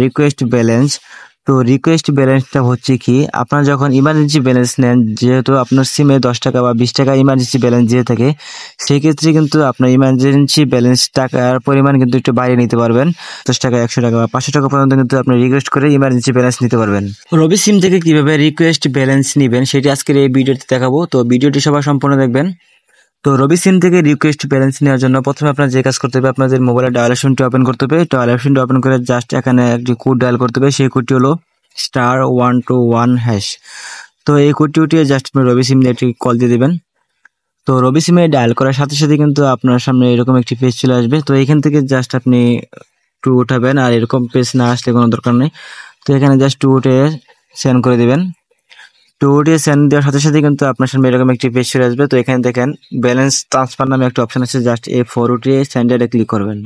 Request balance. তো request ব্যালেন্সটা হচ্ছে কি, আপনারা যখন ইমার্জেন্সি ব্যালেন্স নেন, যেহেতু আপনার সিমে 10 টাকা বা 20 টাকা ইমার্জেন্সি ব্যালেন্স দিয়ে থাকে, সেই ক্ষেত্রে কিন্তু আপনার ইমার্জেন্সি ব্যালেন্স টাকার পরিমাণ কিন্তু একটু বাড়িয়ে নিতে পারবেন। 10 টাকা, 100 টাকা বা 500 টাকা পর্যন্ত কিন্তু আপনি রিকোয়েস্ট করে ইমার্জেন্সি ব্যালেন্স নিতে পারবেন। রবি সিম থেকে কিভাবে রিকোয়েস্ট ব্যালেন্স নেবেন সেটি আজকের এই ভিডিওতে দেখাবো, তো ভিডিওটি সবাই সম্পূর্ণ দেখবেন। তো রবি সিম থেকে রিকোয়েস্ট ব্যালেন্স নেওয়ার জন্য প্রথমে আপনার যে কাজ করতে হবে, আপনাদের মোবাইলের ডায়াল অপশনটি ওপেন করতে হবে। ডায়াল অপশনটি ওপেন করে জাস্ট এখানে একটি কোড ডায়াল করতে হবে। সেই কোডটি হলো *121#। তো এই কোডটি উঠিয়ে জাস্ট আপনি রবি সিম দিয়ে একটি কল দিয়ে দেবেন। তো রবি সিমে ডায়াল করার সাথে সাথে কিন্তু আপনার সামনে এরকম একটি পেজ চলে আসবে। তো এখান থেকে জাস্ট আপনি টু উঠাবেন, আর এরকম পেজ না আসলে কোনো দরকার নেই। তো এখানে জাস্ট টু উঠে সেন্ড করে দিবেন। টু দিয়ে সেন্ড দেওয়ার সাথে সাথে কিন্তু আপনার সামনে এরকম একটি পেজ চলে আসবে। তো এখানে দেখেন ব্যালেন্স ট্রান্সফার নামে একটা অপশন আছে, জাস্ট এই 4 উঠিয়ে সেন্ডে ক্লিক করবেন।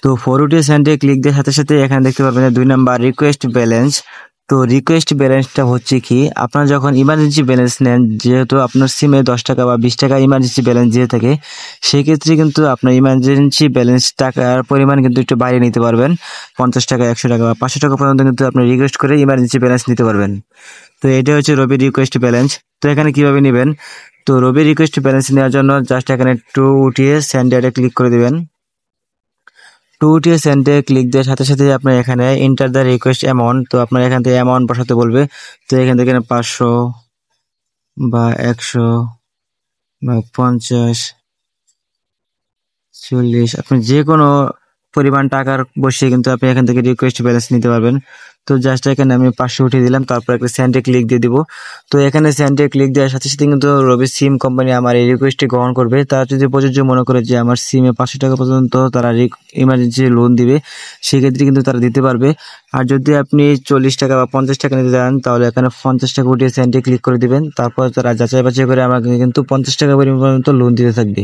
তো 4 উঠিয়ে সেন্ডে ক্লিক দেওয়ার সাথে সাথে এখানে দেখতে পাবেন 2 নাম্বার রিকোয়েস্ট ব্যালেন্স। তো রিকোয়েস্ট ব্যালেন্সটা হচ্ছে কি, আপনারা যখন ইমার্জেন্সি ব্যালেন্স নেন, যেহেতু আপনার সিমে 10 টাকা বা 20 টাকা ইমার্জেন্সি ব্যালেন্স দিয়ে থাকে, সেই ক্ষেত্রে কিন্তু আপনার ইমার্জেন্সি ব্যালেন্স টাকার পরিমাণ কিন্তু একটু বাড়িয়ে নিতে পারবেন। 50 টাকা, 100 টাকা বা 500 টাকা পর্যন্ত কিন্তু আপনি রিকোয়েস্ট করে ইমার্জেন্সি ব্যালেন্স নিতে পারবেন। তো এটা হচ্ছে রবি রিকোয়েস্ট ব্যালেন্স। তো এখানে কিভাবে নেবেন, তো রবি রিকোয়েস্ট ব্যালেন্স নেওয়ার জন্য জাস্ট এখানে টু উঠিয়ে সেন্ডে ক্লিক করে দিবেন। টু উঠিয়ে সেন্ডে ক্লিক দেওয়ার সাথে সাথে আপনার এখানে এন্টার দ্য রিকোয়েস্ট অ্যামাউন্ট, তো আপনার এখান থেকে অ্যামাউন্ট বসাতে বলবে। তো এখান থেকে 500 বা 100 বা 50, 40, আপনি যে কোনো পরিমাণ টাকার বসিয়ে কিন্তু আপনি এখান থেকে রিকোয়েস্ট ব্যালেন্স নিতে পারবেন। তো জাস্ট এখানে আমি 500 উঠিয়ে দিলাম, তারপর একটা সেন্ডে ক্লিক দিয়ে দিব। তো এখানে সেন্ডে ক্লিক দেওয়ার সাথে সাথে কিন্তু রবি সিম কোম্পানি আমার এই রিকোয়েস্টটি গ্রহণ করবে। তারা যদি প্রযোজ্য মনে করে যে আমার সিমে 500 টাকা পর্যন্ত তারা ইমার্জেন্সি লোন দিবে, সেক্ষেত্রে কিন্তু তারা দিতে পারবে। আর যদি আপনি 40 টাকা বা 50 টাকা নিতে চান, তাহলে এখানে 50 টাকা উঠিয়ে সেন্ডে ক্লিক করে দিবেন। তারপর তারা যাচাই বাছাই করে আমাকে কিন্তু 50 টাকা পর্যন্ত লোন দিতে থাকবে।